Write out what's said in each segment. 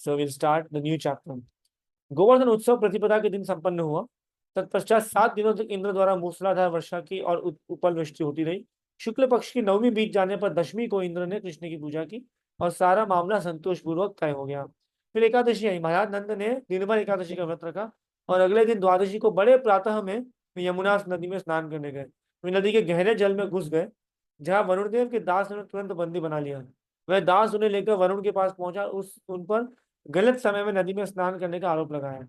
So we'll start the new chapter. Govardhan उत्सव प्रतिपदा के दिन संपन्न हुआ। तत्पश्चात 7 दिनों तक इंद्र द्वारा मूसलाधार वर्षा की और उपल वृष्टि होती रही। शुक्ल पक्ष की नवमी बीत जाने पर दशमी को इंद्र ने कृष्ण की पूजा की और सारा मामला संतोष पूर्वक तय हो गया। फिर एकादशी आई। महाराज नंद ने दिन भर एकादशी का व्रत रखा और अगले दिन द्वादशी को बड़े प्रातः में यमुना नदी में स्नान करने गए। वे नदी के गहरे जल में घुस गए, जहाँ वरुण देव के दास ने तुरंत बंदी बना लिया। वह दास उन्हें लेकर वरुण के पास पहुंचा, उन पर गलत समय में नदी में स्नान करने का आरोप लगाया।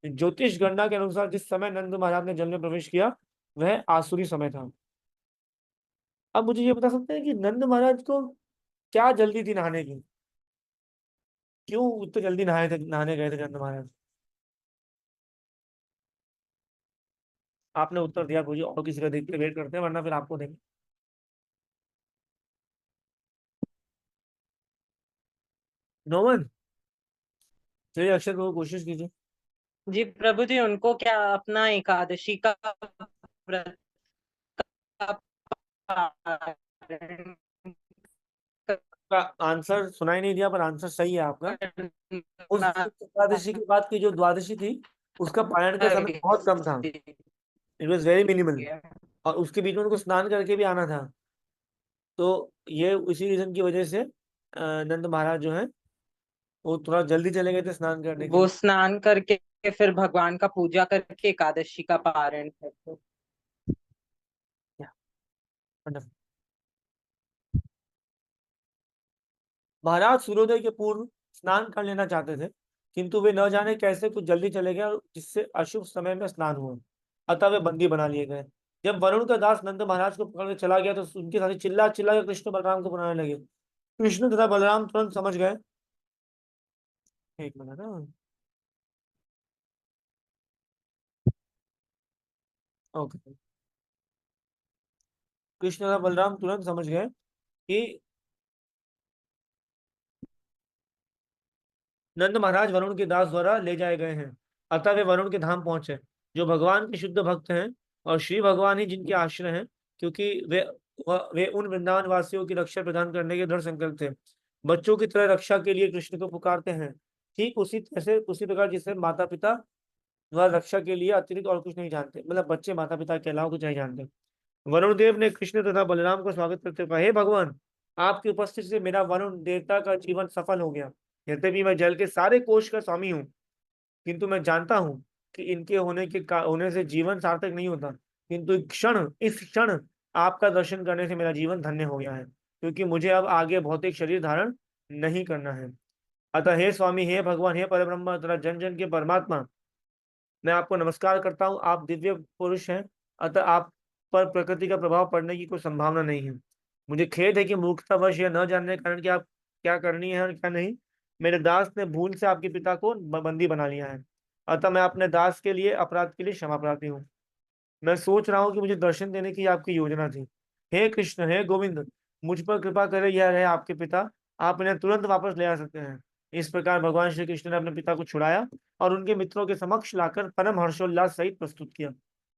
ज्योतिष गणना के अनुसार जिस समय नंद महाराज ने जल में प्रवेश किया वह आसुरी समय था। अब मुझे ये बता सकते हैं कि नंद महाराज को क्या जल्दी थी नहाने की? क्यों इतने जल्दी नहाए थे, नहाने गए थे नंद महाराज? आपने उत्तर दिया, पूछिए। और किसी का देखते वेट करते हैं, वरना फिर आपको देंगे। No one. चलिए अक्षर को कोशिश कीजिए। जी प्रभु जी, उनको क्या अपना एकादशी का व्रत का पारण का आंसर सुनाई नहीं दिया, पर आंसर सही है आपका। उस करना एकादशी के बाद की जो द्वादशी थी, उसका पारण का समय बहुत कम था। It was very minimal. और उसके बीच में उनको स्नान करके भी आना था। तो ये उसी रीजन की वजह से नंद महाराज जो है वो थोड़ा जल्दी चले गए थे स्नान करने के वो लिए। स्नान करके फिर भगवान का पूजा करके एकादशी का पारण करते। Yeah, wonderful. महाराज सूर्योदय के पूर्व स्नान कर लेना चाहते थे, किंतु वे न जाने कैसे कुछ जल्दी चले गए और जिससे अशुभ समय में स्नान हुआ। अतः वे बंदी बना लिए गए। जब वरुण का दास नंद महाराज को पकड़ के चला गया तो उनके साथ चिल्ला चिल्ला कर कृष्ण बलराम को बनाने लगे। कृष्ण तथा बलराम तुरंत समझ गए। एक मिनट ना। ओके। कृष्ण तथा बलराम तुरंत समझ गए कि नंद महाराज वरुण के दास द्वारा ले जाए गए हैं। अतः वे वरुण के धाम पहुंचे, जो भगवान के शुद्ध भक्त हैं और श्री भगवान ही जिनके आश्रय हैं, क्योंकि वे उन वृंदावन वासियों की रक्षा प्रदान करने के दृढ़ संकल्प थे। बच्चों की तरह रक्षा के लिए कृष्ण को पुकारते हैं, ठीक उसी प्रकार जिससे माता पिता वह रक्षा के लिए अतिरिक्त और कुछ नहीं जानते। मतलब बच्चे माता पिता के अलावा कुछ नहीं जानते। वरुण देव ने कृष्ण तथा बलराम को स्वागत करते हुए कहा, हे भगवान, आपकी उपस्थिति से मेरा वरुण देवता का जीवन सफल हो गया। यद्यपि मैं जल के सारे कोष का स्वामी हूँ, किंतु मैं जानता हूँ कि इनके होने से जीवन सार्थक नहीं होता। किंतु इस क्षण आपका दर्शन करने से मेरा जीवन धन्य हो गया है, क्योंकि मुझे अब आगे भौतिक शरीर धारण नहीं करना है। अतः हे स्वामी, हे भगवान, हे परब्रह्म तथा जन जन के परमात्मा, मैं आपको नमस्कार करता हूँ। आप दिव्य पुरुष हैं, अतः आप पर प्रकृति का प्रभाव पड़ने की कोई संभावना नहीं है। मुझे खेद है कि मूर्खतावश या न जानने के कारण कि आप क्या करनी है और क्या नहीं, मेरे दास ने भूल से आपके पिता को बंदी बना लिया है। अतः मैं अपने दास के लिए अपराध के लिए क्षमा प्रार्थी हूँ। मैं सोच रहा हूँ कि मुझे दर्शन देने की आपकी योजना थी। हे कृष्ण, हे गोविंद, मुझ पर कृपा करें, यह रहे आपके पिता। आप इन्हें तुरंत वापस ले आ सकते हैं। इस प्रकार भगवान श्री कृष्ण ने अपने पिता को छुड़ाया और उनके मित्रों के समक्ष लाकर परम हर्षोल्लास सहित प्रस्तुत किया।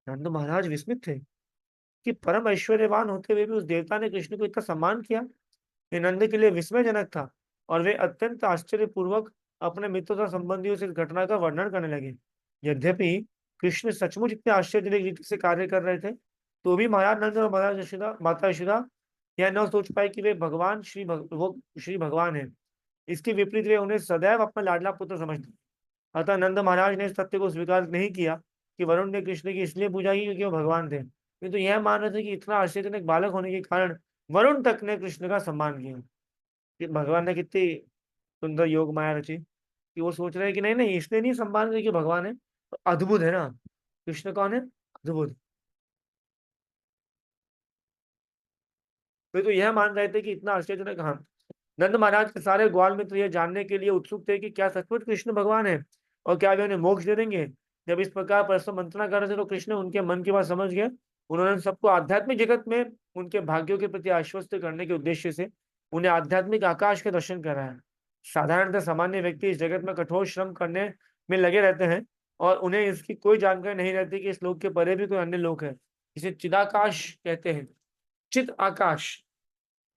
नंद महाराज विस्मित थे कि परम ऐश्वर्यवान होते हुए भी उस देवता ने कृष्ण को इतना सम्मान किया। ये नंद के लिए विस्मयजनक था और वे अत्यंत आश्चर्यपूर्वक अपने मित्रों तथा संबंधियों से इस घटना का वर्णन करने लगे। यद्यपि कृष्ण सचमुच इतने आश्चर्यजनक रीति से कार्य कर रहे थे, तो भी महाराज नंद और माता यशोदा यह न सोच पाए कि वे वो श्री भगवान है। इसके विपरीत वे उन्हें सदैव अपना लाडला पुत्र समझते। अतः नंद महाराज ने इस तथ्य को स्वीकार नहीं किया कि वरुण ने कृष्ण की इसलिए पूजा की क्योंकि वो भगवान थे, किंतु यह मान रहे थे कि इतना आश्चर्यजनक बालक होने के कारण वरुण तक ने कृष्ण का सम्मान किया। कि भगवान ने कितनी सुंदर योग माया रची कि वो सोच रहे हैं कि नहीं नहीं, इसलिए नहीं सम्मान करके भगवान है, तो अद्भुत है ना। कृष्ण कौन है? अद्भुत। वे तो यह मान रहे थे कि इतना आश्चर्यजनक। हाँ, नंद महाराज के सारे ग्वाल मित्र यह जानने के लिए उत्सुक थे कि क्या सचमुच कृष्ण भगवान है और क्या वे उन्हें मोक्ष दे देंगे। जब इस प्रकार परस्पर मंत्रणा कर रहे थे तो कृष्ण उनके मन की बात समझ गए। उन्होंने सबको आध्यात्मिक जगत में उनके भाग्यों के प्रति आश्वस्त करने के उद्देश्य से उन्हें आध्यात्मिक आकाश के दर्शन कराया। साधारणतः सामान्य व्यक्ति इस जगत में कठोर श्रम करने में लगे रहते हैं और उन्हें इसकी कोई जानकारी नहीं रहती कि इस लोक के परे भी कोई अन्य लोक है। इसे चिदाकाश कहते हैं। चित आकाश।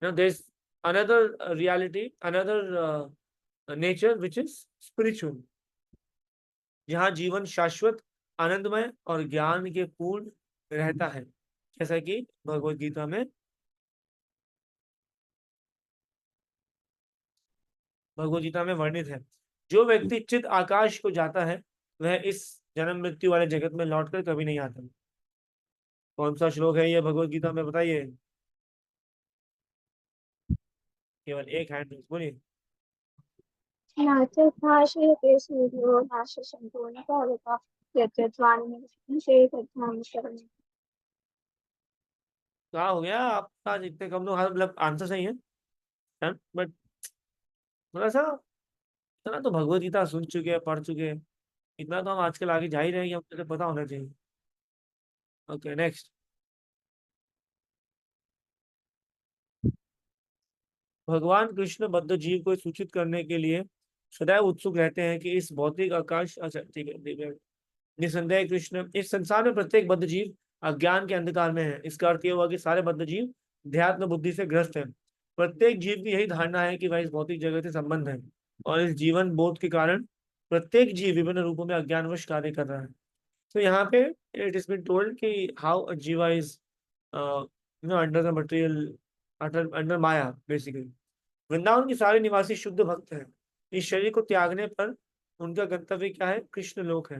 There's another reality, another nature which is spiritual, जहाँ जीवन शाश्वत, आनंदमय और ज्ञान के पूर्ण रहता है, जैसा कि भगवत गीता में वर्णित है। जो व्यक्ति चित आकाश को जाता है, वह इस जन्म मृत्यु वाले जगत में लौटकर कभी नहीं आता। कौन सा श्लोक है ये भगवत गीता में, बताइए। केवल एक हैंड बोलिए। नाथभाषयते सूर्यो नाशशंको न पावता यद्यत्वान्मनुष्यैर्बद्धां शरणं। क्या हो गया आपका, जितने कम लोग मतलब आंसर सही है, बट थोड़ा सा, इतना तो भगवत गीता सुन चुके हैं, पढ़ चुके हैं, इतना तो हम आजकल आगे जा ही रहे हैं कि हमको तो पता होना चाहिए। Okay next. भगवान कृष्ण बद्ध जीव को सूचित करने के लिए सदैव उत्सुक रहते हैं कि इस भौतिक आकाश, अच्छा ठीक है ठीक है। निसंदेह कृष्ण, इस संसार में प्रत्येक बद्ध जीव अज्ञान के अंधकार में है। इसका अर्थ यह हुआ कि सारे बद्ध जीव ध्यात्म बुद्धि से ग्रस्त हैं। प्रत्येक जीव की यही धारणा है कि वह इस भौतिक जगत से संबंध है, और इस जीवन बोध के कारण प्रत्येक जीव विभिन्न रूपों में अज्ञानवश कार्य कर रहा है। तो यहाँ पे इट इज बीन टोल्ड कि हाउ अ जीवा is under the material, under Maya basically. Vrindavan के सारे निवासी शुद्ध भक्त हैं। इस शरीर को त्यागने पर उनका गंतव्य क्या है? कृष्ण लोक है।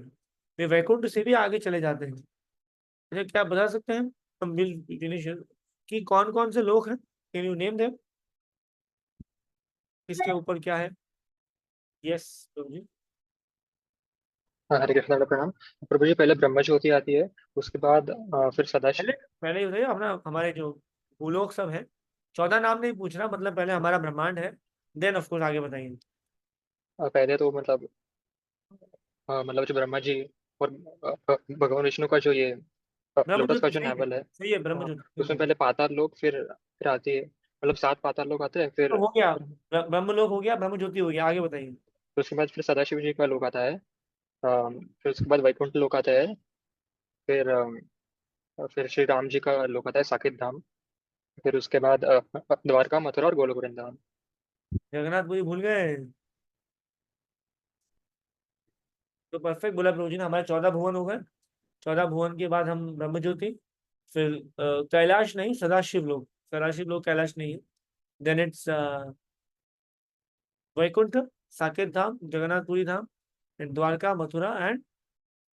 वे वैकुंठ से भी आगे चले जाते हैं। अच्छा, क्या आप बता सकते हैं, हम विल फिनिश, कि कौन कौन से लोक हैं? Can you name them? इसके ऊपर क्या है? यस प्रभु जी। हरे कृष्ण का प्रणाम। प्रभु जी, पहले ब्रह्म ज्योति आती है, उसके बाद फिर पहले सदाशिव। पहले ये बताइए अपना, हमारे जो भूलोक सब है, 14 नाम नहीं पूछना, मतलब पहले हमारा ब्रह्मांड है, देन ऑफ कोर्स आगे बताइए। पहले तो मतलब मतलब जो ब्रह्मा जी और भगवान विष्णु का जो ये ब्रह्म लोटस का ज्योति जो सही है, नेवल है, सही है, ब्रह्म ज्योति उसमें पहले पाताल लोक, फिर आती है, मतलब 7 पाताल लोक आते हैं, तो फिर हो गया, ब्रह्मलोक हो गया, ब्रह्म ज्योति हो गया, आगे बताइए। उसके बाद फिर सदाशिव जी का लोक आता है। फिर उसके बाद वैकुंठ लोक आता है। फिर श्री राम जी का लोक आता है, साकेत धाम। फिर उसके बाद द्वारका, मथुरा और गोलोक वृंदावन। जगन्नाथपुरी भूल गए? तो परफेक्ट बोला प्रभु जी ने, हमारे 14 भुवन हो गए। 14 भुवन के बाद हम ब्रह्म ज्योति, फिर कैलाश नहीं, सदाशिव लोग, सदाशिव लोग कैलाश नहीं है। Then it's Vaikunth, Saket Dham, Jagannathpuri Dham, and Dwarka, Mathura and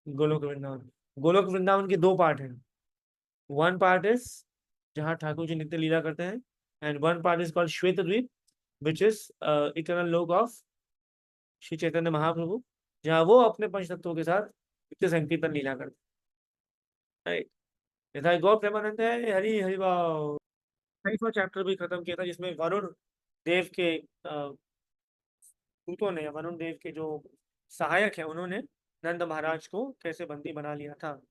Golok Vrindavan. Golok Vrindavan के दो पार्ट हैं। वन पार्ट इज जहाँ ठाकुर जी नित्य लीला करते हैं, and one part is called श्वेत द्वीप, विच इज इटर्नल लोक ऑफ श्री चैतन्य महाप्रभु, जहाँ वो अपने पंच तत्वों के साथ नित्य संकीर्तन लीला करते हैं। Right? यथा गौर प्रेमानंद है, हरि हरि भाव। 28वां चैप्टर भी खत्म किया था, जिसमें वरुण देव के दूतों ने, वरुण देव के जो सहायक है, उन्होंने नंद महाराज को कैसे बंदी बना लिया था।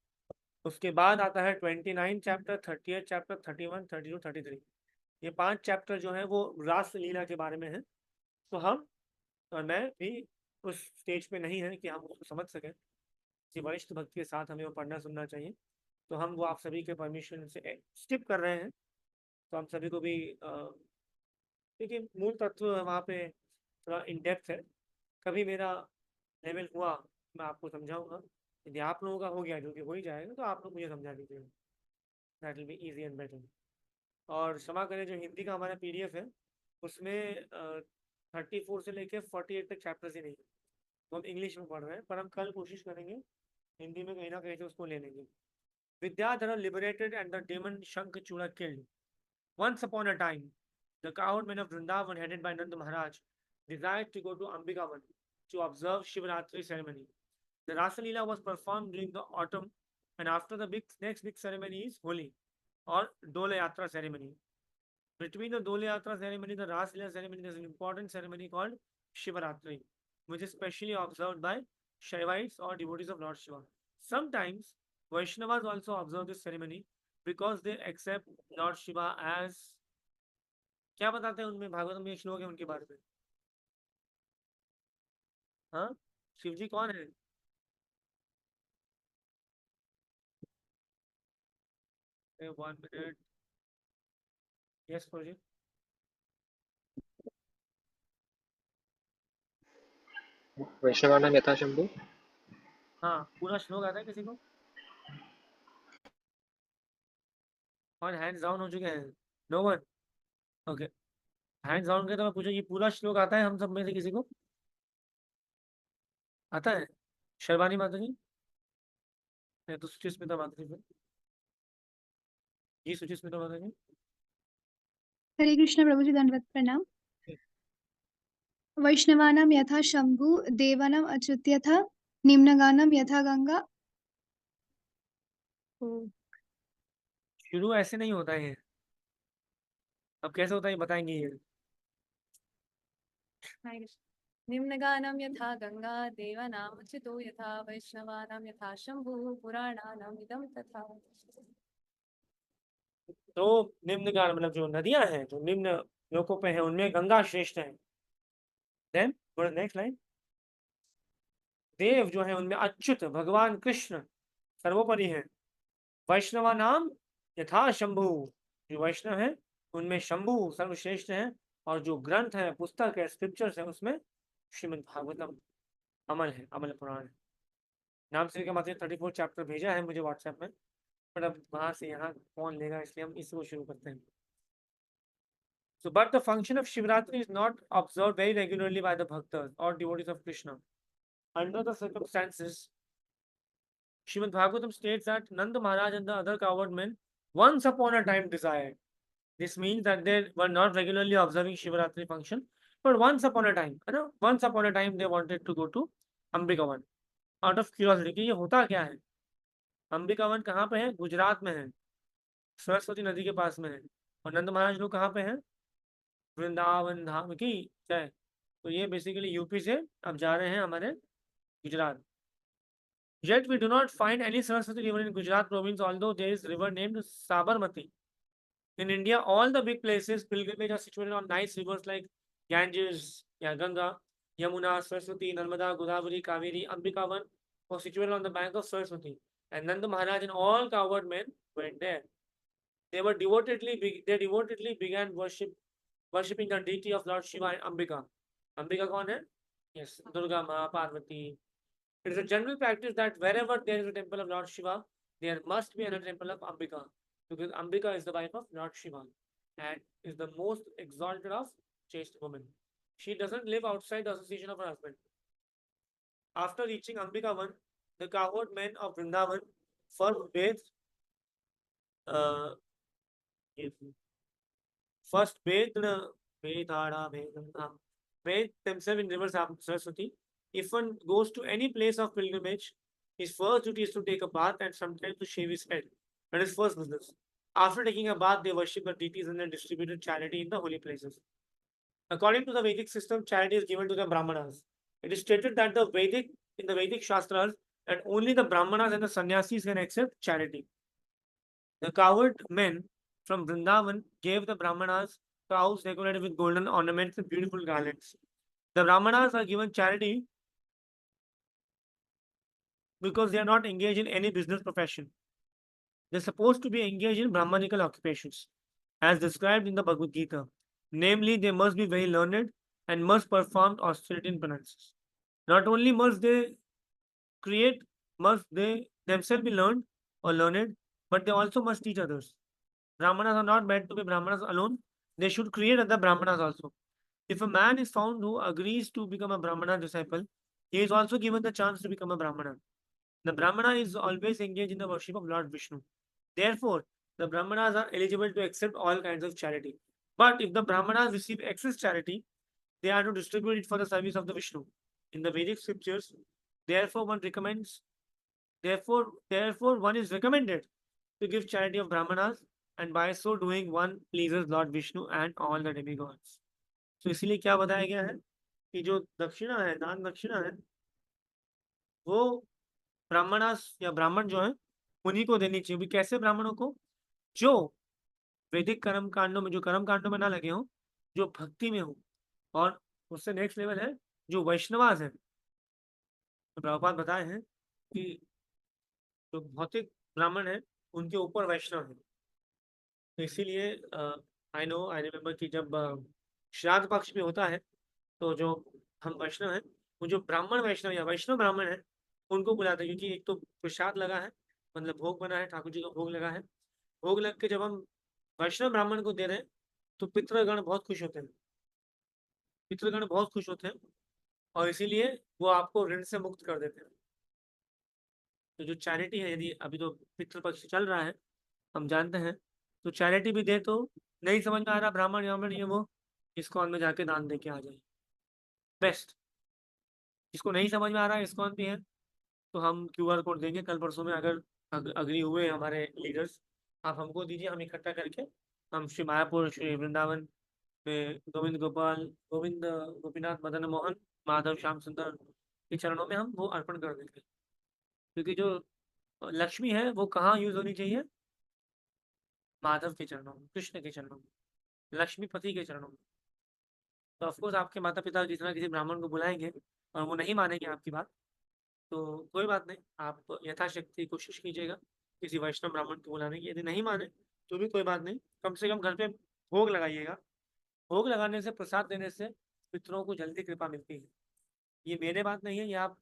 उसके बाद आता है 29 चैप्टर, 30 चैप्टर, 31, 32, 33। ये 5 चैप्टर जो है वो रास लीला के बारे में है। तो हम और मैं भी उस स्टेज पे नहीं है कि हम उसको समझ सकें। किसी वरिष्ठ भक्त के साथ हमें वो पढ़ना सुनना चाहिए। तो हम वो आप सभी के परमिशन से स्किप कर रहे हैं। तो हम सभी को भी देखिए, मूल तत्व वहाँ पे थोड़ा इन डेप्थ है। कभी मेरा लेवल हुआ, मैं आपको समझाऊंगा। यदि आप लोगों का हो गया, जो कि हो ही जाएगा, तो आप लोग मुझे समझा दीजिएगा। That will be easy and better. और क्षमा करें, जो हिंदी का हमारा पीडीएफ है, उसमें 34 से लेके 48 तक चैप्टर्स ही नहीं है। तो हम इंग्लिश में पढ़ रहे हैं, पर हम कल कोशिश करेंगे हिंदी में कहीं ना कहीं से उसको ले लेंगे। Vidyadhar liberated and the demon Shankachura killed. Once upon a time, the cowherd men of Vrindavan, headed by Nanda Maharaj, desired to go to Ambikavan to observe Shivaratri ceremony. The Rasa Leela was performed during the autumn, and after the next big ceremony is Holi, or Dola Yatra ceremony. Between the Dola Yatra ceremony and the Rasa Leela ceremony, there is an important ceremony called Shivaratri, which is specially observed by Shaivites or devotees of Lord Shiva. Sometimes Vaishnavas also observe this ceremony because they accept Lord Shiva as, क्या बताते हैं उनमें, भागवत में एक श्लोक है उनके बारे में। हाँ, शिव जी कौन है? One minute. Yes project. वैष्णवानां यथा शंभु। हाँ, पूरा श्लोक आता है किसी को? और हैंड्स डाउन हो चुके हैं? No one. Okay, hands down के तो मैं पूछूं, ये पूरा श्लोक आता है हम सब में से किसी को? आता है? शर्वानी माता जी, नहीं तो सुचिस्मिता माता जी फिर। जी सुचिस्मिता माता जी। हरे कृष्ण प्रभु जी, दंडवत प्रणाम। वैष्णवानां यथा शंभु, देवानां अच्युत्यथा, निम्नगानां यथा गंगा। शुरू ऐसे नहीं होता है, अब कैसे होता है ये बताएंगे ये। हरे कृष्ण। निम्नगानं यथा गंगा, देवानाम् अच्युतो यथा, वैष्णवानां यथा शंभुः, पुराणानाम् इदं तथा। तो निम्न गान मतलब जो नदियां हैं जो निम्न लोकों पे हैं उनमें गंगा श्रेष्ठ है। Then next line. देव जो है उनमें अच्युत भगवान कृष्ण सर्वोपरि है। वैष्णवा नाम यथा शंभु, जो वैष्णव है उनमें शंभु सर्वश्रेष्ठ है। और जो ग्रंथ है, पुस्तक है, स्क्रिप्चर्स है, उसमें श्रीमद् भागवतम अमल है, अमल पुराण है। नाम से मात्र 34 चैप्टर भेजा है मुझे व्हाट्सएप में, पर अब वहां से यहाँ कौन लेगा, इसलिए हम इसको शुरू करते हैं। So, but the function of Shivratri is not observed very regularly by the bhaktas or devotees of Krishna. Under the circumstances, Srimad Bhagavatam states that Nanda Maharaj and the other cowherd men once upon a time desired. This means that they were not regularly observing Shivratri function, but once upon a time, once upon a time they wanted to go to Ambikavan. Out of curiosity कि ये होता क्या है? अंबिकावन कहाँ पे है? गुजरात में है, सरस्वती नदी के पास में है। और नंद महाराज लोग कहाँ पे हैं? वृंदावन धाम की जय। तो ये बेसिकली यूपी से अब जा रहे हैं हमारे Gujarat. Yet we do not find any Saraswati river in Gujarat province, although there is river named Sabarmati. In India, all the big places pilgrimage are situated on nice rivers like Ganges, Ganga, Yamuna, Saraswati, Narmada, Godavari, Kaveri, Ambikavan were situated on the bank of Saraswati. And Nanda Maharaj and all cowherd men went there. They devotedly began worshipping the deity of Lord Shiva and Ambika. Ambika kaun hai? Yes, Durga Ma, Parvati. It is a general practice that wherever there is a temple of Lord Shiva, there must be another temple of Ambika, because Ambika is the wife of Lord Shiva and is the most exalted of chaste women. She doesn't live outside the association of her husband. After reaching Ambikavan, the cowherd men of Vrindavan first bathed themselves in river Saraswati. If one goes to any place of pilgrimage, his first duty is to take a bath and sometimes to shave his head. That is first business. After taking a bath, they worship the deities and then distributed charity in the holy places. According to the Vedic system, charity is given to the Brahmanas. It is stated that in the Vedic Shastras that only the Brahmanas and the sannyasis can accept charity. The cowherd men from Vrindavan gave the Brahmanas cows decorated with golden ornaments and beautiful garlands. The Brahmanas are given charity because they are not engaged in any business profession. They are supposed to be engaged in Brahmanical occupations, as described in the Bhagavad Gita. Namely, they must be very learned and must perform austerity in penances. Not only must they themselves be learned or learned, but they also must teach others. Brahmanas are not meant to be Brahmanas alone. They should create other Brahmanas also. If a man is found who agrees to become a Brahmana disciple, he is also given the chance to become a Brahmana. The Brahmana is always engaged in the worship of Lord Vishnu. Therefore, the Brahmanas are eligible to accept all kinds of charity. But if the Brahmanas receive excess charity, they are to distribute it for the service of the Vishnu. In the Vedic scriptures, therefore one is recommended to give charity of Brahmanas, and by so doing one pleases Lord Vishnu and all the demigods. So इसीलिए क्या बताया गया है कि जो दक्षिणा है, दान दक्षिणा है, वो ब्राह्मणास या ब्राह्मण जो है उन्हीं को देनी चाहिए। भी कैसे ब्राह्मणों को? जो वैदिक कर्म कांडों में, जो कर्म कांडों में ना लगे हो, जो भक्ति में हो। और उससे नेक्स्ट लेवल है जो वैष्णवास है। तो प्रभुपाद बताए हैं कि जो भौतिक ब्राह्मण है उनके ऊपर वैष्णव है। तो इसीलिए आई रिमेम्बर कि जब श्राद्ध पक्ष में होता है तो जो हम वैष्णव हैं वो जो ब्राह्मण वैष्णव या वैष्णव ब्राह्मण है उनको बुलाते हैं, क्योंकि एक तो प्रसाद लगा है, मतलब भोग बना है, ठाकुर जी का भोग लगा है। भोग लग के जब हम वैष्णव ब्राह्मण को दे रहे हैं तो पितृगण बहुत खुश होते हैं, पितृगण बहुत खुश होते हैं, और इसीलिए वो आपको ऋण से मुक्त कर देते हैं। तो जो चैरिटी है, यदि अभी तो पितृपक्ष चल रहा है, हम जानते हैं, तो चैरिटी भी दे, तो नहीं समझ में आ रहा ब्राह्मण ब्राह्मण ये वो, इस्कॉन में जाके दान दे के आ जाए, बेस्ट। जिसको नहीं समझ में आ रहा है इस्कॉन भी है, तो हम QR कोड देंगे कल परसों में, अगर अग्री हुए हमारे लीडर्स, आप हमको दीजिए, हम इकट्ठा करके हम श्री मायापुर, श्री वृंदावन में गोविंद गोपाल, गोविंद गोपीनाथ, मदन मोहन, माधव, श्याम सुंदर के चरणों में हम वो अर्पण कर देंगे। क्योंकि जो लक्ष्मी है वो कहाँ यूज होनी चाहिए? माधव के चरणों में, कृष्ण के चरणों में, लक्ष्मीपति के चरणों में। तो ऑफकोर्स आपके माता पिता जिस तरह किसी ब्राह्मण को बुलाएंगे और वो नहीं मानेंगे आपकी बात, तो कोई बात नहीं, आप यथाशक्ति कोशिश कीजिएगा किसी वैष्णव ब्राह्मण को बुलाने की। यदि नहीं माने तो भी कोई बात नहीं, कम से कम घर पे भोग लगाइएगा। भोग लगाने से, प्रसाद देने से पितरों को जल्दी कृपा मिलती है। ये मेरे बात नहीं है, ये आप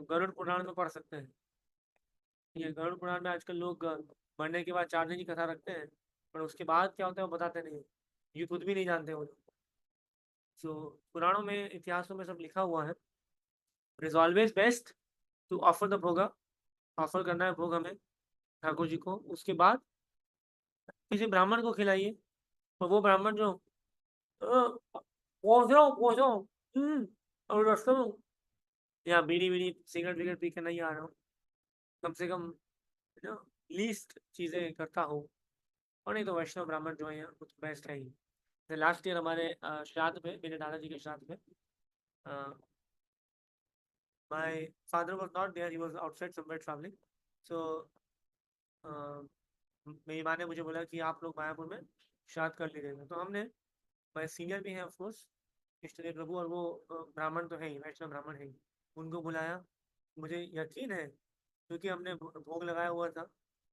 गरुड़ पुराण में पढ़ सकते हैं। ये गरुड़ पुराण में आजकल लोग मरने के बाद 4 दिन की कथा रखते हैं, पर उसके बाद क्या होता है वो बताते नहीं, ये खुद भी नहीं जानते वो लोग। सो पुराणों में, इतिहासों में सब लिखा हुआ है। It is always best to offer the bhoga, offer करना है भोग हमें ठाकुर जी को, उसके बाद किसी ब्राह्मण को खिलाइए। और वो ब्राह्मण जो पहुंच रहा हूँ पहुंच रहा हूँ, और रास्ते में या बीड़ी बीड़ी सिगरेट विगरेट पी के नहीं आ रहा हूँ, कम से कम लीस्ट चीजें करता हूँ। और नहीं तो वैष्णव ब्राह्मण जो है वो तो बेस्ट है ही। लास्ट ईयर हमारे श्राद्ध पे, मेरे दादाजी के श्राद्ध पे, my father was not there, he was outside somewhere travelling. So मेरी माँ ने मुझे बोला कि आप लोग मायापुर में श्राद्ध कर लीजिएगा। तो हमने, मैं सीनियर भी हैं ऑफकोर्स इष्टदेव प्रभु, और वो ब्राह्मण तो है ही, वैष्णव ब्राह्मण है ही, उनको बुलाया। मुझे यकीन है, क्योंकि हमने भोग लगाया हुआ था,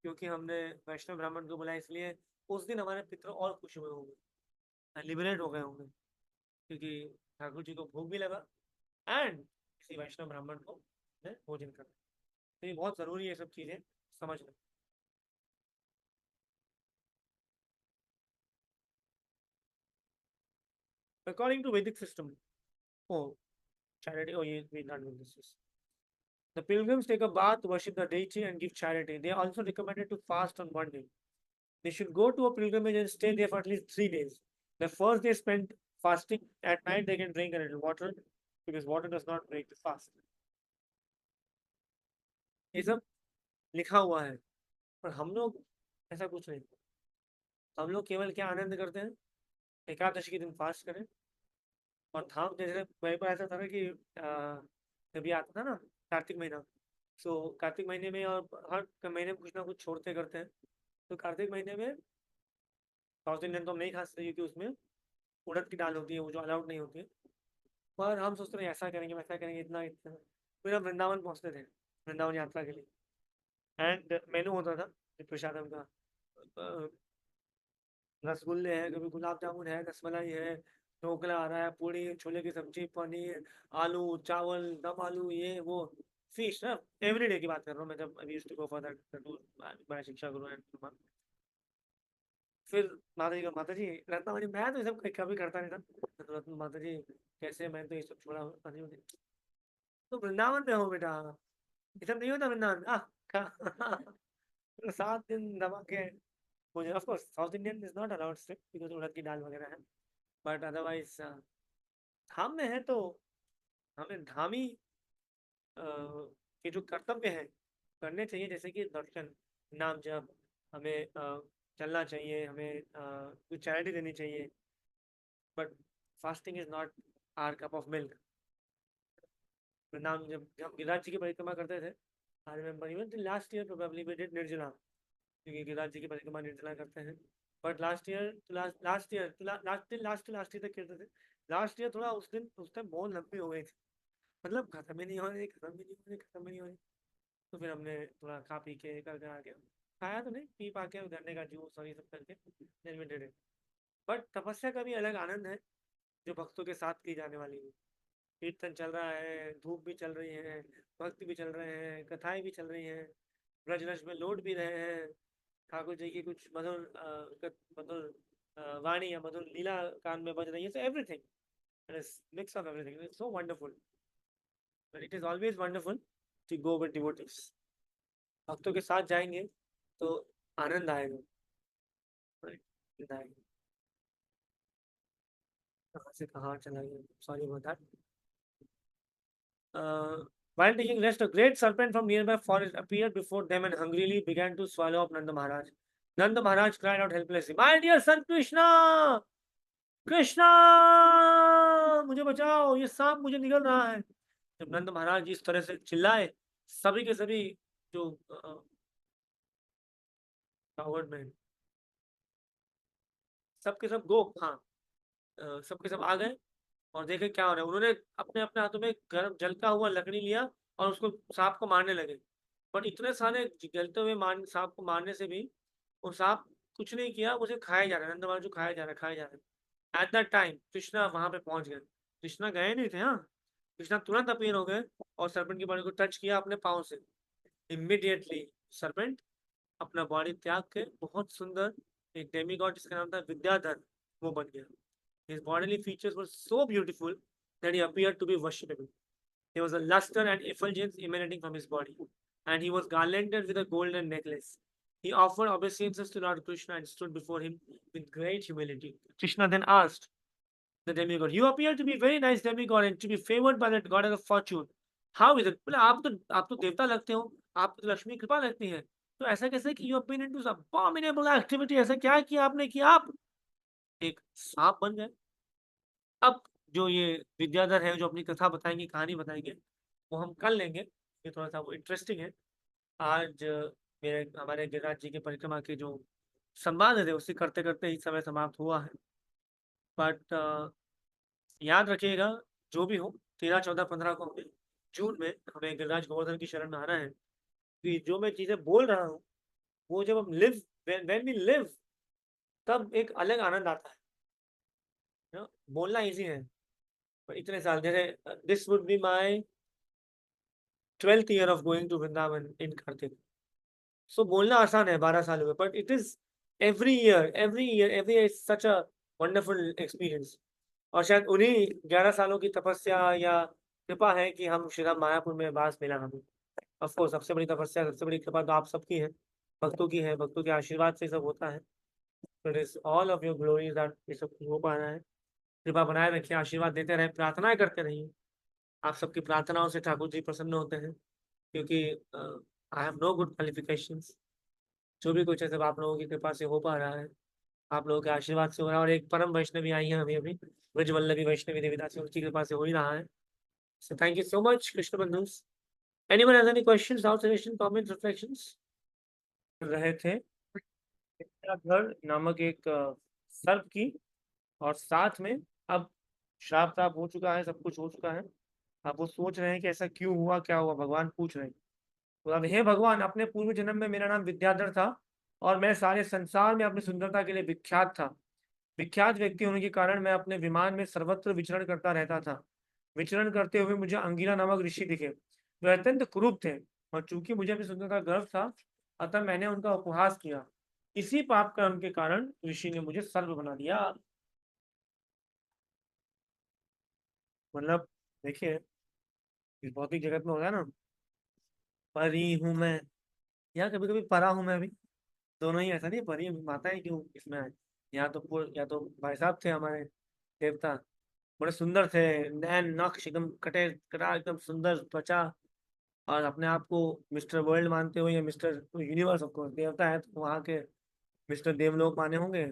क्योंकि हमने वैष्णव ब्राह्मण को बुलाया, इसलिए उस दिन हमारे पितृ और खुश हुए होंगे, लिबरेट हो गए होंगे, क्योंकि ठाकुर जी को भोग भी लगा एंड किसी वैष्णव ब्राह्मण को भोजन करना। तो ये बहुत जरूरी है, सब चीजें समझना। According to Vedic system, oh, charity, oh, yeah, we're not doing this. The pilgrims take a bath, worship the deity, and give charity. They are also recommended to fast on one day. They should go to a pilgrimage and stay there for at least 3 days. The first day spent fasting. At night, they can drink a little water because water does not break the fast. ये सब लिखा हुआ है, पर हम लोग ऐसा कुछ नहीं। हम लोग केवल क्या आनंद करते हैं, एकादशी के दिन फास्ट करें और धाम, जैसे मेरे को ऐसा था ना कि कभी आता था ना कार्तिक महीना, सो कार्तिक महीने में और हर महीने में कुछ ना कुछ छोड़ते करते हैं। तो कार्तिक महीने में साउथ इंडियन तो हम नहीं खा सकते, क्योंकि उसमें उड़द की दाल होती है, वो जो अलाउड नहीं होती है। पर हम सोचते थे ऐसा करेंगे वैसा करेंगे, इतना इतना। फिर हम वृंदावन पहुंचते थे, वृंदावन यात्रा के लिए, एंड मेनू होता था प्रसादम का, रसगुल्ले हैं, कभी गुलाब जामुन है, रसमलाई है, ढोकला आ रहा है, पूड़ी, छोले की सब्जी, पनीर, आलू, चावल, दम आलू, ये वो, फिश ना। एवरीडे की बात कर रहा हूँ मैं, जब अभी used to go for that, मैं शिक्षा गुरु एंड फिर माता जी का, माता जी रत्ना जी, मैं तो ये सब कभी करता नहीं था। तो रत्न माता जी कैसे, मैं तो ये सब छोड़ा। तो वृंदावन में हो बेटा, ये सब नहीं होता वृंदावन में। 7 दिन दबा के मुझे, of course South Indian is not allowed strict because उड़द की दाल वगैरह है, बट अदरवाइज धाम में है तो हमें धामी के जो कर्तव्य है करने चाहिए, जैसे कि दर्शन, नाम जप, हमें चलना चाहिए, हमें कुछ चैरिटी देनी चाहिए, but fasting is not our cup of milk. नाम जब हम गिरिराज जी की परिक्रमा करते थे, I remember even last year probably we did nirjala, क्योंकि गिरिराज जी की परिक्रमा निर्जला करते हैं। But last year last year तक करते थे। लास्ट ईयर थोड़ा उस टाइम बहुत लंबी हो गई थी, मतलब खत्म ही नहीं हो रही, खत्म ही नहीं हो रही, खत्म ही नहीं हो रही। तो फिर हमने थोड़ा खा पी के कर आ गया, खाया तो नहीं, पी पा के गन्ने का जूस और ये सब करके then we did it। But तपस्या का भी अलग आनंद है जो भक्तों के साथ की जाने वाली है। कीर्तन चल रहा है, धूप भी चल रही है, भक्ति भी चल रहे हैं, कथाएं भी चल रही हैं, ब्रजरस में लौट भी रहे हैं, ठाकुर जी की कुछ मधुर मधुर वाणी या मधुर लीला कान में बज रही है. So everything, it is mix of everything. It's so wonderful. But it is always wonderful to go with devotees. भक्तों के साथ जाएंगे तो आनंद आएगा. आनंद आएगा. कहाँ से कहाँ चला गया? Sorry about that. While taking rest, a great serpent from nearby forest appeared before them and hungrily began to swallow up Nanda Maharaj. Nanda Maharaj cried out helplessly, "My dear son Krishna! Krishna! मुझे बचाओ, ये सांप मुझे निगल रहा है." जब नंद महाराज इस तरह से चिल्लाए, सभी के सभी जो कावर्ड मैन, सबके सब गो, हाँ, सबके सब आ गए और देखे क्या हो रहा है. उन्होंने अपने अपने हाथों में गर्म जलता हुआ लकड़ी लिया और उसको सांप को मारने लगे. पर इतने सारे जलते हुए सांप को मारने से भी वो सांप कुछ नहीं किया, उसे खाया जा रहा है. नंद महाराज को खाया जा रहा है, खाया जा रहा है. एट दैट टाइम कृष्णा वहां पे पहुंच गए. कृष्णा गए नहीं थे. हाँ, कृष्णा तुरंत अपीयर हो गए और सरपेंट की बॉडी को टच किया अपने पाँव से. इमीडिएटली सरपेंट अपना बॉडी त्याग के बहुत सुंदर एक डेमीगॉड जिसका नाम था विद्याधर वो बन गया. His bodily features were so beautiful that he appeared to be worshipable. There was a luster and effulgence emanating from his body, and he was garlanded with a golden necklace. He offered obeisances to Lord Krishna and stood before him with great humility. Krishna then asked the demigod, "You appear to be very nice demigod and to be favored by that goddess of fortune. How is it?" बोले आप तो देवता लगते हो, आप तो लक्ष्मी कृपा लगती है, तो ऐसा कैसे कि you have been into abominable activity? ऐसा क्या किया आपने कि आप एक सांप बन गए? अब जो ये विद्याधर है जो अपनी कथा बताएंगे, कहानी बताएंगे, वो हम कल लेंगे. ये थोड़ा सा वो इंटरेस्टिंग है. आज मेरे हमारे गिरिराज जी की परिक्रमा के जो संवाद थे उसे करते करते ही समय समाप्त हुआ है. बट याद रखिएगा, जो भी हो 13, 14, 15 को हमें जून में हमें गिरिराज गोवर्धन की शरण में आना है. कि जो मैं चीजें बोल रहा हूँ वो जब हम लिव, व्हेन वी लिव, तब एक अलग आनंद आता है. बोलना इजी है पर इतने साल, जैसे this would be my 12th year of going to Vrindavan in Kartik. So बोलना आसान है, 12 साल हुए, but it is every year such a wonderful experience. और शायद उन्हीं 11 सालों की तपस्या या कृपा है कि हम श्री राम मायापुर में वास मिला हमें. ऑफकोर्स सबसे बड़ी तपस्या, सबसे बड़ी कृपा तो आप सबकी है, भक्तों की है. भक्तों के आशीर्वाद से सब होता है. It is all of your glory that ये सब हो पा रहा है. कृपा बनाए रखिए, आशीर्वाद देते रहे, प्रार्थनाएं करते रहिए. आप सबकी प्रार्थनाओं से ठाकुर जी प्रसन्न होते हैं, क्योंकि I have no good qualifications. जो भी कुछ है सब आप लोगों की कृपा से हो पा रहा है, आप लोगों के आशीर्वाद से हो रहा है. और एक परम वैष्णवी आई है अभी अभी, ब्रज वल्लभी वैष्णवी देवीदास, उनकी कृपा से हो ही रहा है. So thank you so much Krishna बंधुस. Anyone has any questions, observation, comments, reflections? रहे थे घर नामक एक सर्प की, और साथ में अब श्राप ताप हो चुका है, सब कुछ हो चुका है. अब वो सोच रहे हैं कि ऐसा क्यों हुआ, क्या हुआ. भगवान पूछ रहे हैं. तो अब हे भगवान, अपने पूर्व जन्म में मेरा नाम विद्याधर था और मैं सारे संसार में अपनी सुंदरता के लिए विख्यात था. विख्यात व्यक्ति होने के कारण मैं अपने विमान में सर्वत्र विचरण करता रहता था. विचरण करते हुए मुझे अंगिरा नामक ऋषि दिखे जो अत्यंत कुरूप थे, और चूंकि मुझे अपनी सुंदरता का गर्व था अतः मैंने उनका उपहास किया. इसी पाप कर्म के कारण ऋषि ने मुझे सर्प बना दिया. मतलब देखिए, इस भौतिक जगत में होता है ना, परी हूं मैं या कभी कभी परा हूं मैं भी, दोनों ही. ऐसा नहीं परी माताएं क्यों इसमें आए. या तो भाई साहब थे हमारे देवता, बड़े सुंदर थे, नैन नक्श एकदम कटे कटा, एकदम सुंदर त्वचा, और अपने आप को मिस्टर वर्ल्ड मानते हुए या मिस्टर यूनिवर्स. ऑफ देवता है तो वहाँ के मिस्टर देवलोक माने होंगे,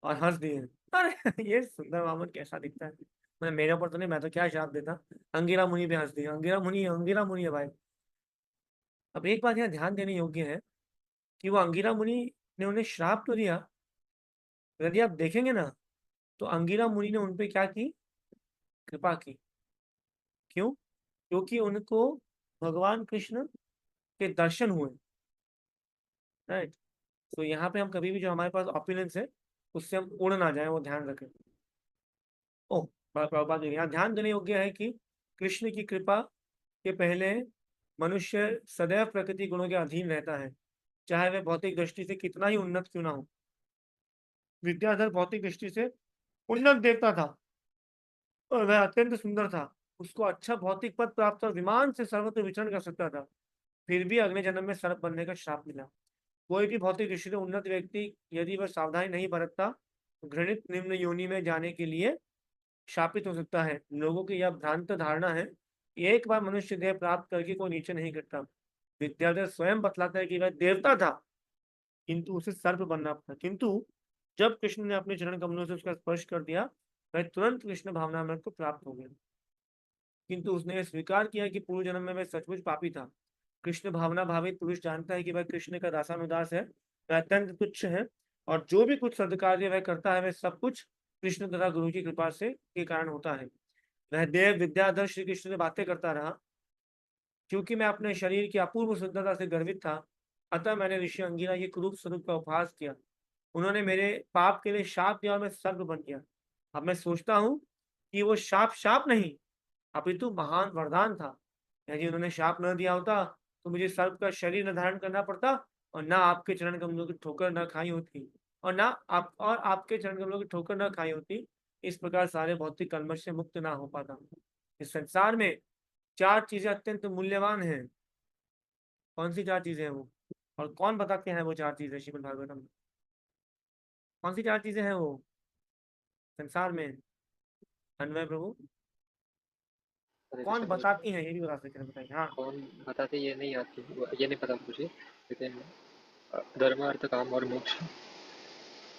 और हंस दिए. अरे ये सुंदर वामन कैसा दिखता है. मैं मेरे ऊपर तो नहीं, मैं तो क्या श्राप देता. अंगिरा मुनि पे हंस दिया. अंगिरा मुनि है भाई. अब एक बात यहाँ ध्यान देने योग्य है कि वो अंगिरा मुनि ने उन्हें श्राप तो दिया, यदि आप देखेंगे ना तो अंगिरा मुनि ने उनपे क्या की, कृपा की. क्यों? क्योंकि उनको भगवान कृष्ण के दर्शन हुए. राइट. तो यहाँ पे हम कभी भी जो हमारे पास ऑपिनियंस है उससे हम उड़ ना जाए, वो ध्यान रखें. ओह, प्रभुपाद यहाँ ध्यान देने योग्य है कि कृष्ण की कृपा के पहले मनुष्य सदैव प्रकृति गुणों के अधीन रहता है, चाहे वह भौतिक दृष्टि से कितना ही उन्नत क्यों ना हो। विद्याधर भौतिक दृष्टि से उन्नत देवता था और वह अत्यंत सुंदर था। उसको अच्छा भौतिक पद प्राप्त और विमान से सर्वत्र विचरण कर सकता था, फिर भी अगले जन्म में सर्प बनने का श्राप मिला। कोई भी भौतिक दृष्टि से उन्नत व्यक्ति यदि वह सावधानी नहीं बरतता तो घृणित निम्न योनि में जाने के लिए शापित हो सकता है। लोगों की यह भ्रांत धारणा है कि एक बार मनुष्य देह प्राप्त करके कोई नीचे नहीं गिरता। विद्याधर स्वयं बतलाता है कि वह देवता था किंतु उसे सर्प बनना पड़ा, किंतु जब कृष्ण ने अपने चरण कमलों से उसका स्पर्श कर दिया वह तुरंत कृष्ण भावनामृत को प्राप्त हो गया। किंतु उसने यह स्वीकार किया कि पूर्व जन्म में वह सचमुच पापी था। कृष्ण भावना भावित पुरुष जानता है कि वह कृष्ण का दासानुदास है, वह अत्यंत तुच्छ है और जो भी कुछ सदकार्य वह करता है वह सब कुछ कृष्ण तथा गुरु की कृपा से के कारण होता है। वह देव विद्याधर श्री कृष्ण से बातें करता रहा। क्योंकि मैं अपने शरीर की अपूर्व शुद्धता से गर्वित था, अतः मैंने ऋषि अंगिरा के क्रूप स्वरूप का उपहास किया। उन्होंने मेरे पाप के लिए शाप दिया और मैं सर्प बन गया। अब मैं सोचता हूँ कि वो शाप नहीं अपितु महान वरदान था। यदि उन्होंने शाप न दिया होता तो मुझे सर्प का शरीर न धारण करना पड़ता और ना आपके चरण कमलों की ठोकर न खाई होती और आपके चरण कमलों की ठोकर न खाई होती। इस प्रकार सारे भौतिक कलमश से मुक्त ना हो पाता। इस संसार में 4 चीजें अत्यंत मूल्यवान हैं। कौन सी 4 चीजें हैं वो, और कौन बताते हैं वो 4 चीजें श्रीमद् भागवतम में? कौन सी 4 चीजें हैं वो संसार में? अन्वय प्रभु हरे कौन कृष्ण प्रभु। बताती हैं, ये भी बता सकते हैं, बताइए। हाँ, कौन बताते ये नहीं आती, ये नहीं पता मुझे, लेकिन धर्म अर्थ काम और मोक्ष।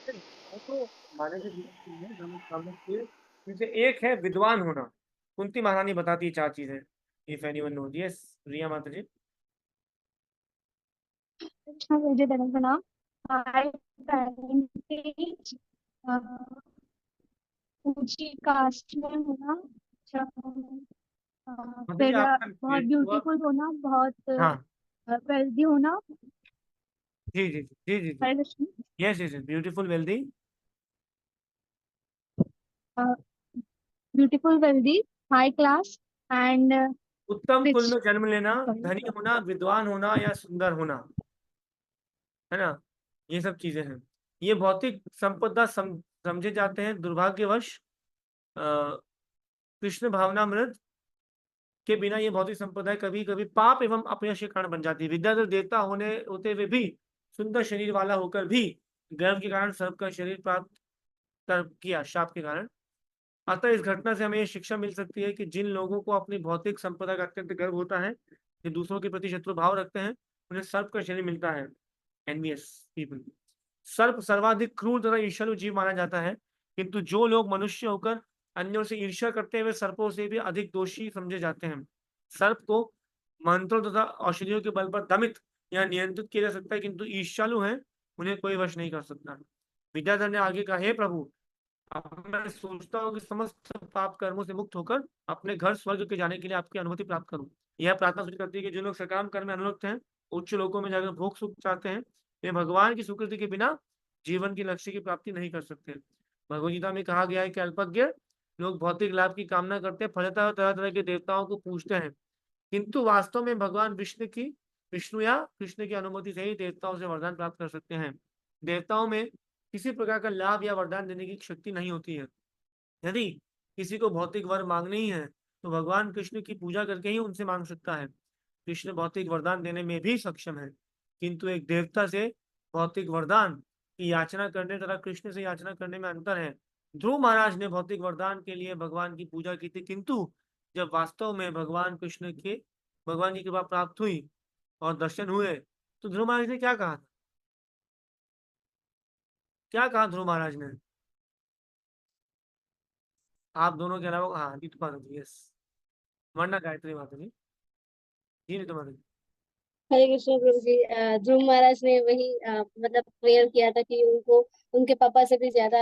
वो तो माने से नहीं है, धर्म काम के इनसे एक है विद्वान होना। कुंती महारानी बताती है 4 चीजें। इफ एनीवन नोज, यस रिया माता जी। कृष्ण विजय दर्शना हाई पेरेंटेज, ऊंची कास्ट में होना, माता जी फिर आपका बहुत नेटवर्क। ब्यूटीफुल होना, बहुत हाँ, वेल्दी होना। जी जी जी जी जी, Hare Krishna. Yes yes, beautiful wealthy, beautiful, wealthy, high class and उत्तम कुल रिच। में जन्म लेना, सॉरी। धनी होना, विद्वान होना या सुंदर होना, है ना। ये सब चीजें हैं। ये भौतिक संपदा समझे जाते हैं। दुर्भाग्यवश कृष्ण भावनामृत के बिना ये भौतिक संपदा कभी कभी पाप एवं अपयश के कारण बन जाती है। विद्याधर देवता होते हुए भी, सुंदर शरीर वाला होकर भी गर्व के कारण सर्प का शरीर प्राप्त कर किया, शाप के कारण। अतः इस घटना से हमें ये शिक्षा मिल सकती है कि जिन लोगों को अपनी भौतिक संपदा का अत्यंत गर्व होता है, जो दूसरों के प्रति शत्रु भाव रखते हैं, उन्हें सर्प का शरीर मिलता है। Envious people. सर्प सर्वाधिक क्रूर तथा ईर्ष्यालु जीव माना जाता है, किंतु जो लोग मनुष्य होकर अन्यों से ईर्ष्या करते हैं वे सर्पों से भी अधिक दोषी समझे जाते हैं। सर्प को मंत्रों तथा औषधियों के बल पर दमित या नियंत्रित किया जा सकता है, किंतु ईर्ष्यालु हैं उन्हें कोई वश नहीं कर सकता। विद्याधर ने आगे कहा, हे प्रभु, अब मैं सोचता हूँ कि समस्त पाप कर्मों से मुक्त होकर अपने घर स्वर्ग के जाने के लिए आपकी अनुमति प्राप्त करूं। यह प्रार्थना सूचित करती है कि जो लोग सकाम कर्म में अनुरक्त हैं, उच्च लोकों में जाकर भोग सुख चाहते हैं, वे भगवान की स्वीकृति के बिना जीवन के लक्ष्य की प्राप्ति नहीं कर सकते। भगवद गीता में कहा गया है कि अल्पज्ञ लोग भौतिक लाभ की कामना करते हैं, फलतः तरह तरह के देवताओं को पूजते हैं, किंतु वास्तव में भगवान विष्णु या कृष्ण की अनुमति से ही देवताओं से वरदान प्राप्त कर सकते हैं। देवताओं में किसी प्रकार का लाभ या वरदान देने की शक्ति नहीं होती है। यदि किसी को भौतिक वर मांगने ही है तो भगवान कृष्ण की पूजा करके ही उनसे मांग सकता है। कृष्ण भौतिक वरदान देने में भी सक्षम है, किंतु एक देवता से भौतिक वरदान की याचना करने तथा कृष्ण से याचना करने में अंतर है। ध्रुव महाराज ने भौतिक वरदान के लिए भगवान की पूजा की थी, किंतु जब वास्तव में भगवान की कृपा प्राप्त हुई और दर्शन हुए तो ध्रुव महाराज ने क्या कहा था? क्या कहा ध्रुव महाराज ने? आप दोनों के अलावा, हाँ नीतू माता जी, यस, वरना गायत्री माता जी, जी नीतू माता जी। हरे कृष्ण प्रभु जी। ध्रुव महाराज ने वही मतलब प्रेयर किया था कि उनको उनके पापा से भी ज्यादा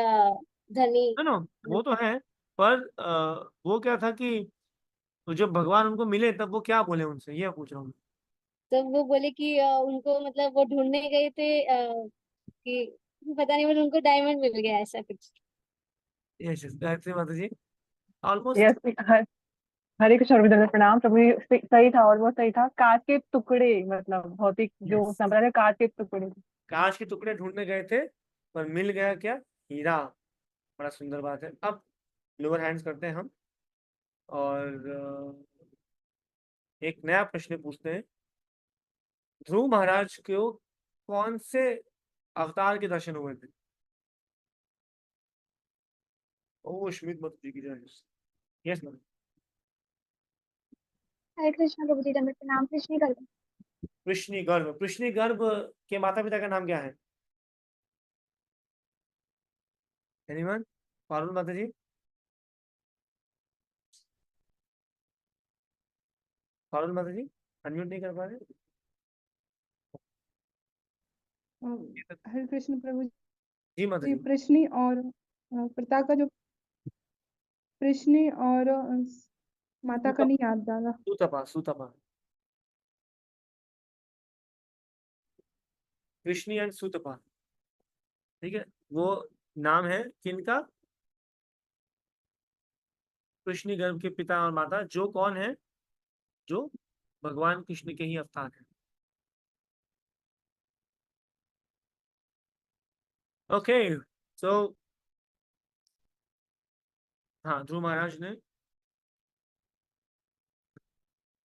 धनी। नो वो तो है, पर वो क्या था कि तो जब भगवान उनको मिले तब वो क्या बोले उनसे, ये पूछ रहा हूँ। तो वो बोले कि उनको मतलब वो ढूंढने गए थे कि पता नहीं, मतलब उनको डायमंड मिल गया ऐसा कुछ। यस यस, गायत्री माता जी। ऑलमोस्ट। यस, हरे कृष्ण और विद्यार्थी प्रणाम प्रभु जी। सही था, और बहुत सही था। कांच के टुकड़े, मतलब भौतिक जो यस, संप्रदाय, कांच के टुकड़े। कांच के टुकड़े ढूंढने गए थे पर मिल गया क्या? हीरा। बड़ा सुंदर बात है। अब लोअर हैंड्स करते हैं हम, और एक नया प्रश्न पूछते हैं। ध्रुव महाराज को कौन से अवतार के दर्शन हुए थे? ओ श्मित मत जी की जय। Yes ma'am. हरे कृष्ण प्रभु जी, दंडवत प्रणाम। कृष्ण गर्भ। कृष्णी गर्भ। कृष्णी गर्भ के माता पिता का नाम क्या है? एनीवन? पारुल माता जी? पारुल माता जी अनम्यूट नहीं कर पा रहे? हरे कृष्ण प्रभु जी माता जी। जी। प्रश्नी और पिता का जो प्रश्नी और माता का नहीं याद डाला। सुतपा। सुतपा। कृष्णी एंड सुतपा। ठीक है, वो नाम है किनका? कृष्णी गर्भ के पिता और माता, जो कौन है? जो भगवान कृष्ण के ही अवतार है। ओके, सो हाँ, ध्रुव महाराज ने,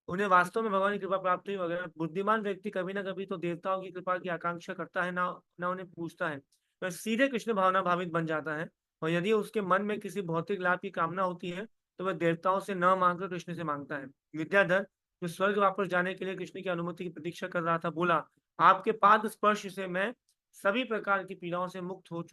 उन्हें वास्तव में भगवान की कृपा प्राप्त हुई वगैरह। बुद्धिमान व्यक्ति कभी ना कभी तो देवताओं की कृपा की आकांक्षा करता है, ना उन्हें पूछता है, वह सीधे कृष्ण भावना भावित बन जाता है। और यदि उसके मन में किसी भौतिक लाभ की कामना होती है तो वह देवताओं से न मांगकर कृष्ण से मांगता है। विद्याधर, जो स्वर्ग वापस जाने के लिए कृष्ण की अनुमति की प्रतीक्षा कर रहा था, बोला, आपके पाद स्पर्श से मैं सभी प्रकार की पीड़ाओं से मुक्त हो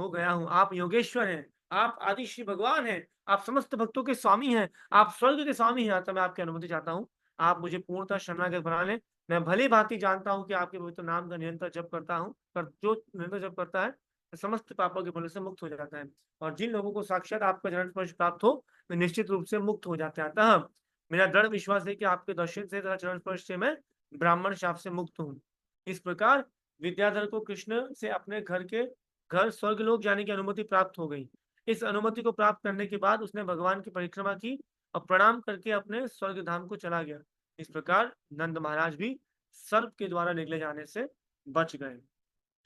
गया हूँ। आप योगेश्वर हैं, आप आदि श्री भगवान हैं, आप समस्त भक्तों के स्वामी हैं, आप स्वर्ग के स्वामी हैं। अतः मैं आपकी अनुमति चाहता हूँ, आप मुझे पूर्णतः शरणागत बना लें। मैं भली भांति जानता हूँ कि आपके पवित्र नाम का निरंतर जप करता हूँ, पर जो निरंतर जप करता है समस्त पापों के फल से मुक्त हो जाता है। और जिन लोगों को साक्षात आपका चरण स्पर्श प्राप्त हो, वे निश्चित रूप से मुक्त हो जाते हैं। अतः मेरा दृढ़ विश्वास है कि आपके दर्शन से तथा चरण स्पर्श से मैं ब्राह्मण शाप से मुक्त हूँ। इस प्रकार विद्याधर को कृष्ण से अपने घर स्वर्गलोक जाने की अनुमति प्राप्त हो गई। इस अनुमति को प्राप्त करने के बाद उसने भगवान की परिक्रमा की और प्रणाम करके अपने स्वर्ग धाम को चला गया। इस प्रकार नंद महाराज भी सर्प के द्वारा निकले जाने से बच गए।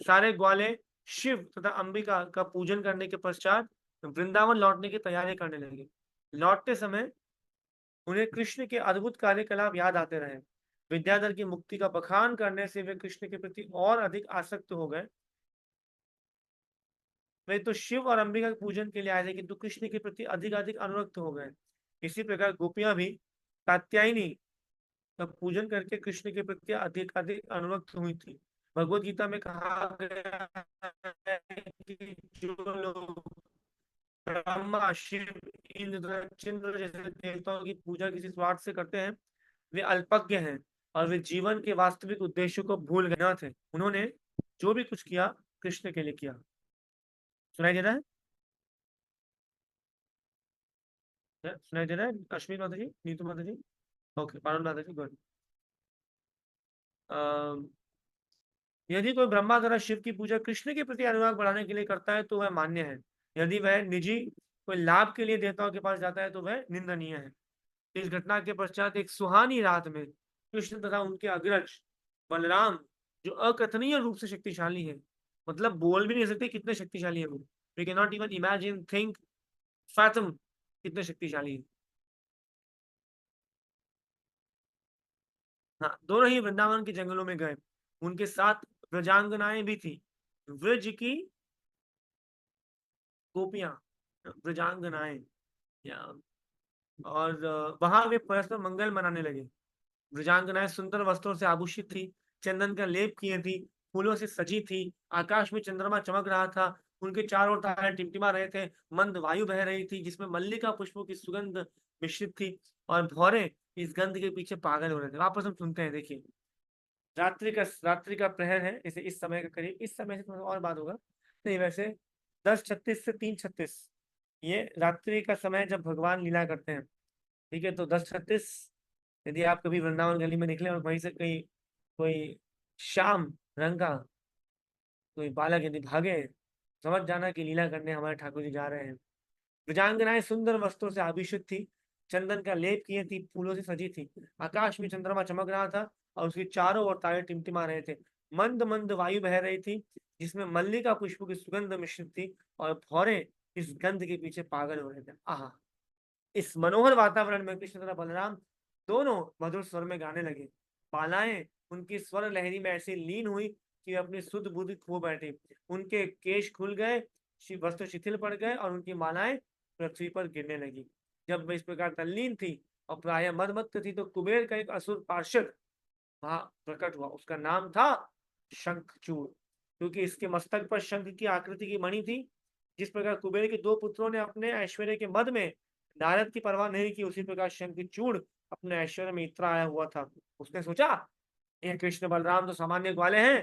सारे ग्वाले शिव तथा अंबिका का पूजन करने के पश्चात वृंदावन लौटने की तैयारी करने लगे। लौटते समय उन्हें कृष्ण के अद्भुत कार्यकलाप याद आते रहे। विद्याधर की मुक्ति का बखान करने से वे कृष्ण के प्रति और अधिक आसक्त हो गए। वे तो शिव और अंबिका के पूजन के लिए आए थे, किंतु कृष्ण के प्रति अधिक अधिक अनुरक्त हो गए। इसी प्रकार गोपियां भी कात्यायनी का पूजन करके कृष्ण के प्रति अधिक अधिक अनुरक्त हुई थी। भगवत गीता में कहा गया है कि जो लोग ब्रह्मा, शिव, इंद्र, चंद्र जैसे देवताओं की पूजा किसी स्वार्थ से करते हैं, वे अल्पज्ञ हैं और वे जीवन के वास्तविक उद्देश्य को भूल गए थे। उन्होंने जो भी कुछ किया कृष्ण के लिए किया। सुनाई दे रहा है? सुनाई दे रहा है? अश्विन माता जी, नीतू माता जी, ओके, पारुल माता जी, गुड। यदि कोई ब्रह्मा द्वारा शिव की पूजा कृष्ण के प्रति अनुराग बढ़ाने के लिए करता है तो वह मान्य है। यदि वह निजी कोई लाभ के लिए देवताओं के पास जाता है तो वह निंदनीय है। इस घटना के पश्चात एक सुहानी रात में कृष्ण तथा उनके अग्रज बलराम, जो अकथनीय रूप से शक्तिशाली है, मतलब बोल भी नहीं सकते कितने शक्तिशाली है वो, we can not even imagine, think, fathom कितने शक्तिशाली है। हाँ, दोनों ही वृंदावन के जंगलों में गए। उनके साथ व्रजांगनाएं भी थी, व्रज की गोपियां, व्रजांगनाएं, या और वहां वे परस्पर मंगल मनाने लगे। व्रजांगनाएं सुंदर वस्त्रों से आभूषित थी, चंदन का लेप किए थी, फूलों से सजी थी। आकाश में चंद्रमा चमक रहा था, उनके चारों ओर तारे टिमटिमा रहे थे। मंद वायु बह रही थी जिसमें मल्लिका पुष्पों की सुगंध मिश्रित थी, और भौरे इस गंध के पीछे पागल हो रहे थे। वापस हम सुनते हैं, देखिए। रात्रि का प्रहर है, इसे इस समय का करीब, इस समय से थोड़ा और बात होगा नहीं, वैसे 10:36 से 3:36 ये रात्रि का समय जब भगवान लीला करते हैं। ठीक है, तो 10:36 यदि आप कभी वृंदावन गली में निकले और वहीं से कहीं कोई श्याम रंग का कोई बालक यदि भागे, समझ जाना कि लीला करने हमारे ठाकुर जी जा रहे हैं। विजांगनाएं सुंदर वस्त्रों से आभूषित थी, चंदन का लेप किए थी, फूलों से सजी थी। आकाश में चंद्रमा चमक रहा था और उसके चारों ओर तारे टिमटिमा रहे थे। मंद मंद वायु बह रही थी जिसमें मल्लिका पुष्प की सुगंध मिश्रित थी और भौरे इस गंध के पीछे पागल हो रहे थे। आहा, इस मनोहर वातावरण में कृष्ण तथा बलराम दोनों मधुर स्वर में गाने लगे। बालाएं उनकी स्वर लहरी में ऐसी लीन हुई कि वे अपनी सुध बुद्धि खो बैठे। उनके केश खुल गए, वस्त्र शिथिल पड़ गए और उनकी मालाएं पृथ्वी पर गिरने लगी। जब वे इस प्रकार तल्लीन थी और प्रायः मदमत्त थी, तो कुबेर का एक असुर पार्षद वहां प्रकट हुआ। उसका नाम था शंखचूड़, क्योंकि इसके मस्तक पर शंख की आकृति की मणि थी। जिस प्रकार कुबेर के दो पुत्रों ने अपने ऐश्वर्य के मद में नारद की परवाह नहीं की, उसी प्रकार शंखचूड़ अपने ऐश्वर्य में इतना आया हुआ था। उसने सोचा, ये कृष्ण बलराम तो सामान्य ग्वाले हैं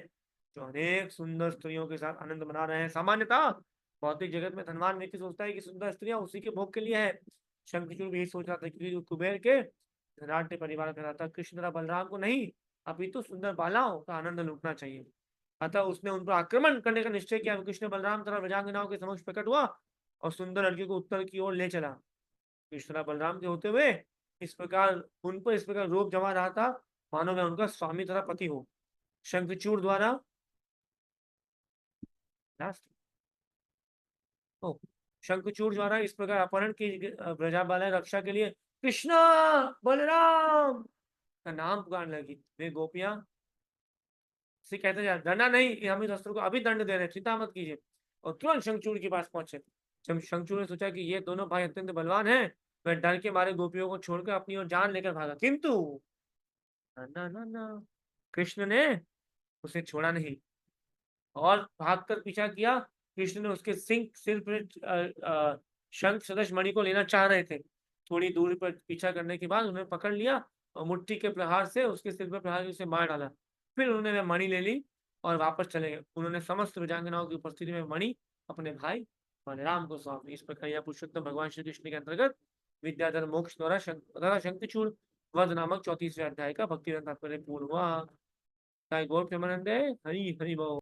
जो अनेक सुंदर स्त्रियों के साथ आनंद मना रहे हैं। सामान्यतः भौतिक जगत में धनवान व्यक्ति सोचता है कि सुंदर स्त्रियां उसी के भोग के लिए है। शंखचूड़ भी यही सोच रहा था, क्योंकि कुबेर के धनाढ्य परिवार का था। कृष्ण तथा बलराम को नहीं, अपितु सुंदर बालाओं का आनंद लूटना चाहिए। अतः उसने उन पर आक्रमण करने का निश्चय किया। कृष्ण बलराम तथा व्रजांगनाओं के समक्ष प्रकट हुआ और सुंदर लड़की को उत्तर की ओर ले चला। कृष्ण तथा बलराम के होते हुए इस प्रकार उन पर इस प्रकार रोब जमा रहा था, मानो मैं उनका स्वामी तथा पति हो। शंखचूड़ द्वारा शंखचूड़ द्वारा इस प्रकार अपहरण की व्रजाबाला रक्षा के लिए कृष्ण बलराम का नाम पुकारने लगी। वे गोपियां से कहते जा, डरना नहीं, ये हम इस अस्त्र को अभी दंड दे रहे हैं, चिंता मत कीजिए। और तुरंत शंखचूड़ के पास पहुंचे। जब शंखचूड़ ने सोचा कि ये दोनों भाई अत्यंत बलवान हैं, वह डर के मारे गोपियों को छोड़कर अपनी ओर जान लेकर भागा। किंतु ना ना ना, कृष्ण ने उसे छोड़ा नहीं और भागकर पीछा किया। कृष्ण ने उसके सिर पर शंख सदृश मणि को लेना चाह रहे थे। थोड़ी दूरी पर पीछा करने के बाद उन्हें पकड़ लिया और मुट्ठी के प्रहार से उसके सिर पर प्रहार उसे मार डाला। फिर उन्होंने वह मणि ले ली और वापस चले गए। उन्होंने समस्त विजांगनाओं की उपस्थिति में मणि अपने भाई बलराम को सौंप दी। इस प्रकार यह पुरुषोत्तम भगवान श्री कृष्ण के अंतर्गत विद्याधर मोक्ष द्वारा शंखचूड़ वध नामक 34वें अध्याय का भक्ति तात्पर्य पूर्ण हुआ। गौर प्रेमानंद हरि हरि बोल।